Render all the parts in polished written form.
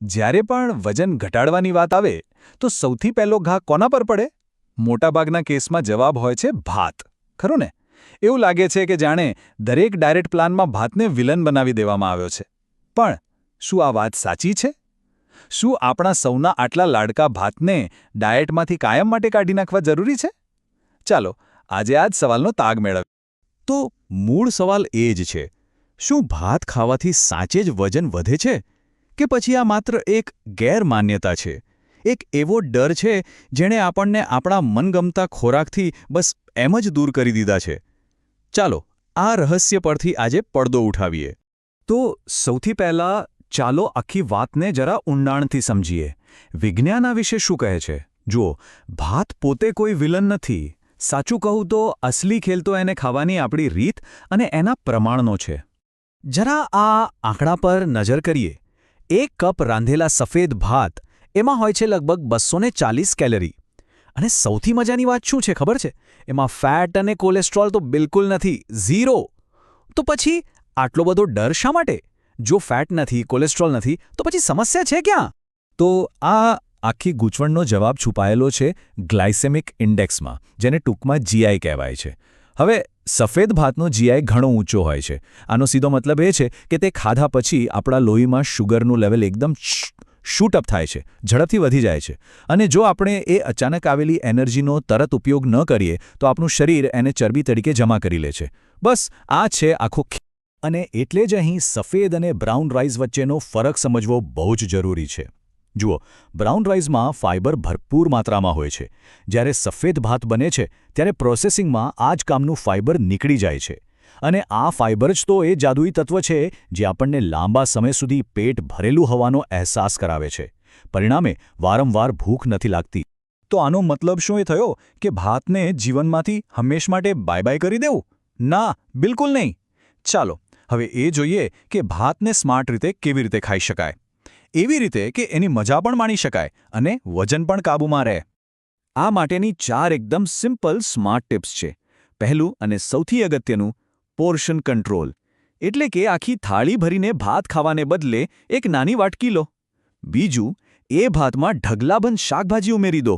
જ્યારે પણ વજન ઘટાડવાની વાત આવે તો સૌથી પહેલો ઘા કોના પર પડે? મોટાભાગના કેસમાં જવાબ હોય છે ભાત, ખરું ને? એવું લાગે છે કે જાણે દરેક ડાયરેક્ટ પ્લાનમાં ભાતને વિલન બનાવી દેવામાં આવ્યો છે. પણ શું આ વાત સાચી છે? શું આપણા સૌના આટલા લાડકા ભાતને ડાયટમાંથી કાયમ માટે કાઢી નાખવા જરૂરી છે? ચાલો આજે આ જ સવાલનો તાગ મેળવીએ. તો મૂળ સવાલ એ જ છે, શું ભાત ખાવાથી સાચે જ વજન વધે છે? કે પછી આ માત્ર એક ગેરમાન્યતા છે, એક એવો ડર છે જેણે આપણને આપણા મનગમતા ખોરાકથી બસ એમ જ દૂર કરી દીધા છે? ચાલો આ રહસ્ય પરથી આજે પડદો ઉઠાવીએ. તો સૌથી પહેલાં ચાલો આખી વાતને જરા ઊંડાણથી સમજીએ. વિજ્ઞાન આ વિશે શું કહે છે? જુઓ, ભાત પોતે કોઈ વિલન નથી. સાચું કહું તો અસલી ખેલ તો એને ખાવાની આપણી રીત અને એના પ્રમાણનો છે. જરા આ આંકડા પર નજર કરીએ. 1 કપ રાંધેલા સફેદ ભાત, એમાં હોય છે લગભગ 240 કેલરી. અને સૌથી મજાની વાત શું છે ખબર છે? એમાં ફેટ અને કોલેસ્ટ્રોલ તો બિલકુલ નથી, 0. તો પછી આટલો બધો ડર શા માટે? જો ફેટ નથી, કોલેસ્ટ્રોલ નથી, તો પછી સમસ્યા છે ક્યાં? તો આ આખી ગૂંચવણનો જવાબ છુપાયેલો છે ગ્લાયસેમિક ઇન્ડેક્સમાં, જેને ટૂંકમાં GI કહેવાય છે. હવે સફેદ ભાતનો GI ઘણો ઊંચો હોય છે. આનો સીધો મતલબ એ છે કે તે ખાધા પછી આપણા લોહીમાં શુગરનું લેવલ એકદમ શૂટઅપ થાય છે, ઝડપથી વધી જાય છે. અને જો આપણે એ અચાનક આવેલી એનર્જીનો તરત ઉપયોગ ન કરીએ તો આપણું શરીર એને ચરબી તરીકે જમા કરી લે છે. બસ આ છે આખો અને એટલે જ અહીં સફેદ અને બ્રાઉન રાઈસ વચ્ચેનો ફરક સમજવો બહુ જ જરૂરી છે. જુઓ, બ્રાઉન રાઈસમાં ફાઇબર ભરપૂર માત્રામાં હોય છે. જ્યારે સફેદ ભાત બને છે ત્યારે પ્રોસેસિંગમાં આ જ કામનું ફાઇબર નીકળી જાય છે. અને આ ફાઇબર જ તો એ જાદુઈ તત્વ છે જે આપણને લાંબા સમય સુધી પેટ ભરેલું હોવાનો અહેસાસ કરાવે છે. પરિણામે વારંવાર ભૂખ નથી લાગતી. તો આનો મતલબ શું એ થયો કે ભાતને જીવનમાંથી હંમેશ માટે બાય બાય કરી દેવું? ના, બિલકુલ નહીં. ચાલો હવે એ જોઈએ કે ભાતને સ્માર્ટ રીતે કેવી રીતે ખાઈ શકાય. એવી રીતે કે એની મજા પણ માણી શકાય અને વજન પણ કાબૂમાં રહે. આ માટેની 4 એકદમ સિમ્પલ સ્માર્ટ ટિપ્સ છે. પહેલું અને સૌથી અગત્યનું, પોર્શન કંટ્રોલ. એટલે કે આખી થાળી ભરીને ભાત ખાવાને બદલે એક નાની વાટકી લો. બીજું, એ ભાતમાં ઢગલાબંધ શાકભાજી ઉમેરી દો.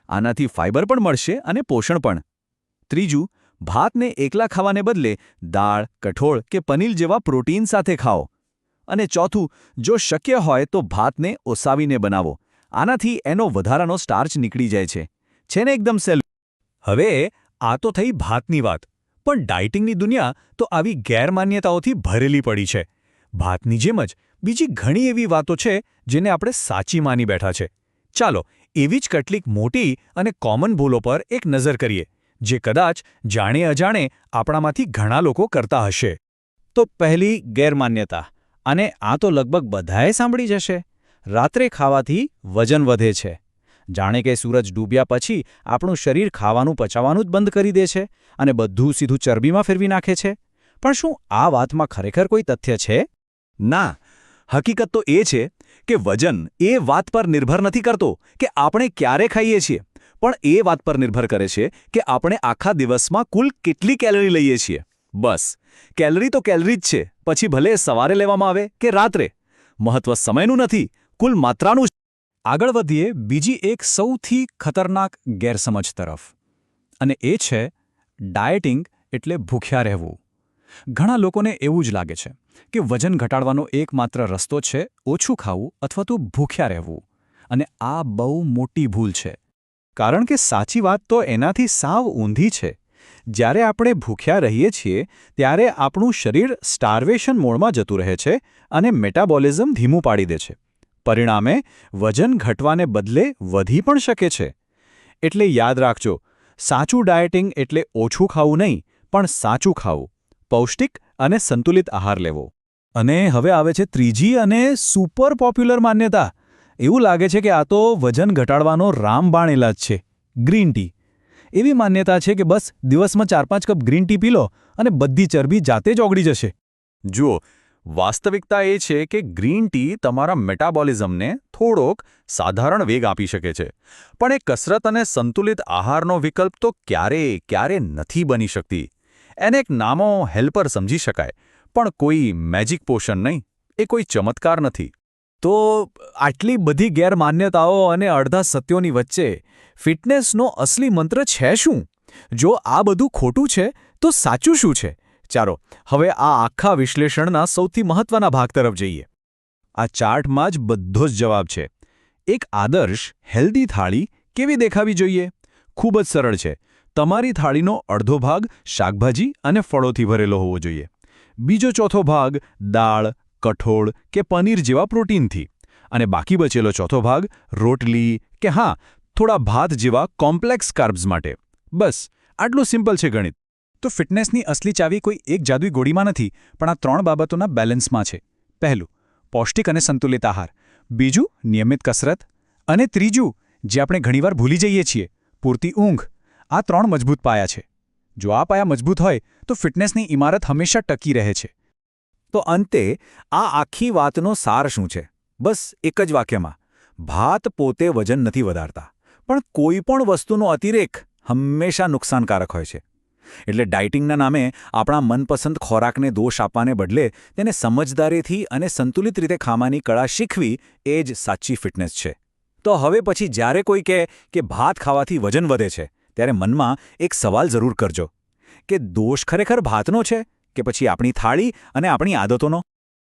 આનાથી ફાઇબર પણ મળશે અને પોષણ પણ. ત્રીજું, ભાતને એકલા ખાવાને બદલે દાળ, કઠોળ કે પનીર જેવા પ્રોટીન સાથે ખાઓ. અને ચોથું, જો શક્ય હોય તો ભાતને ઓસાવીને બનાવો. આનાથી એનો વધારાનો સ્ટાર્ચ નીકળી જાય છે. છે ને એકદમ સહેલું? હવે આ તો થઈ ભાતની વાત. પણ ડાયટિંગની દુનિયા તો આવી ગેરમાન્યતાઓથી ભરેલી પડી છે. ભાતની જેમ જ બીજી ઘણી એવી વાતો છે જેને આપણે સાચી માની બેઠા છે. ચાલો એવી જ કેટલીક મોટી અને કોમન ભૂલો પર એક નજર કરીએ, જે કદાચ જાણે અજાણે આપણામાંથી ઘણા લોકો કરતા હશે. તો પહેલી ગેરમાન્યતા, અને આ તો લગભગ બધાએ સાંભળી જશે: રાત્રે ખાવાથી વજન વધે છે. જાણે કે સૂરજ ડૂબ્યા પછી આપણું શરીર ખાવાનું પચાવવાનું જ બંધ કરી દે છે અને બધું સીધું ચરબીમાં ફેરવી નાખે છે. પણ શું આ વાતમાં ખરેખર કોઈ તથ્ય છે? ના. હકીકત તો એ છે કે વજન એ વાત પર નિર્ભર નથી કરતો કે આપણે ક્યારે ખાઈએ છીએ, પણ એ વાત પર નિર્ભર કરે છે કે આપણે આખા દિવસમાં કુલ કેટલી કેલરી લઈએ છીએ. બસ, કેલરી તો કેલરી જ છે, પછી ભલે સવારે લેવામાં આવે કે રાત્રે. મહત્વ સમયનું નથી, કુલ માત્રાનું જ. આગળ વધીએ બીજી એક સૌથી ખતરનાક ગેરસમજ તરફ, અને એ છે ડાયટિંગ એટલે ભૂખ્યા રહેવું. ઘણા લોકોને એવું જ લાગે છે કે વજન ઘટાડવાનો એકમાત્ર રસ્તો છે ઓછું ખાવું અથવા તો ભૂખ્યા રહેવું. અને આ બહુ મોટી ભૂલ છે. કારણ કે સાચી વાત તો એનાથી સાવ ઊંધી છે. જ્યારે આપણે ભૂખ્યા રહીએ છીએ ત્યારે આપણું શરીર સ્ટાર્વેશન મોડમાં જતું રહે છે અને મેટાબોલિઝમ ધીમું પાડી દે છે. પરિણામે વજન ઘટવાને બદલે વધી પણ શકે છે. એટલે યાદ રાખજો, સાચું ડાયટિંગ એટલે ઓછું ખાવું નહીં, પણ સાચું ખાવું, પૌષ્ટિક અને સંતુલિત આહાર લેવો. અને હવે આવે છે ત્રીજી અને સુપર પોપ્યુલર માન્યતા. એવું લાગે છે કે આ તો વજન ઘટાડવાનો રામબાણ ઇલાજ છે, ગ્રીન ટી. એવી માન્યતા છે કે બસ દિવસમાં 4-5 કપ ગ્રીન ટી પી લો અને બધી ચરબી જાતે જ ઓગળી જશે. જુઓ, વાસ્તવિકતા એ છે કે ગ્રીન ટી તમારા મેટાબોલિઝમને થોડોક સાધારણ વેગ આપી શકે છે, પણ એ કસરત અને સંતુલિત આહારનો વિકલ્પ તો ક્યારે નથી બની શકતી. એને એક નામો હેલ્પર સમજી શકાય, પણ કોઈ મેજિક પોશન નહીં, એ કોઈ ચમત્કાર નથી. તો આટલી બધી ગેરમાન્યતાઓ અને અડધા સત્યોની વચ્ચે ફિટનેસનો અસલી મંત્ર છે શું? જો આ બધું ખોટું છે તો સાચું શું છે? ચાલો હવે આ આખા વિશ્લેષણના સૌથી મહત્વના ભાગ તરફ જઈએ. આ ચાર્ટમાં જ બધો જ જવાબ છે. એક આદર્શ હેલ્ધી થાળી કેવી દેખાવી જોઈએ? ખૂબ જ સરળ છે. તમારી થાળીનો અડધો ભાગ શાકભાજી અને ફળોથી ભરેલો હોવો જોઈએ. બીજો ચોથો ભાગ દાળ, કઠોળ કે પનીર જેવા પ્રોટીનથી. અને બાકી બચેલો ચોથો ભાગ રોટલી કે થોડા ભાત જેવા કોમ્પ્લેક્સ કાર્બ્સ માટે. બસ આટલું સિમ્પલ છે ગણિત. તો ફિટનેસની અસલી ચાવી કોઈ એક જાદુઈ ગોળીમાં નથી, પણ આ 3 બાબતોના બેલેન્સમાં છે. પહેલું, પૌષ્ટિક અને સંતુલિત આહાર. બીજું, નિયમિત કસરત. અને ત્રીજું, જે આપણે ઘણીવાર ભૂલી જઈએ છીએ, પૂરતી ઊંઘ. આ 3 મજબૂત પાયા છે. જો આ પાયા મજબૂત હોય તો ફિટનેસની ઇમારત હંમેશા ટકી રહે છે. તો અંતે આ આખી વાતનો સાર શું છે? બસ એક જ વાક્યમાં: ભાત પોતે વજન નથી વધારતા, પણ કોઈ પણ વસ્તુનો અતિરેક હંમેશા નુકસાનકારક હોય છે. એટલે ડાયટિંગના નામે આપણા મનપસંદ ખોરાકને દોષ આપવાને બદલે તેને સમજદારીથી અને સંતુલિત રીતે ખાવાની કળા શીખવી એ જ સાચી ફિટનેસ છે. તો હવે પછી જ્યારે કોઈ કહે કે ભાત ખાવાથી વજન વધે છે, ત્યારે મનમાં એક સવાલ જરૂર કરજો કે દોષ ખરેખર ભાતનો છે કે પછી આપણી થાળી અને આપણી આદતોનો?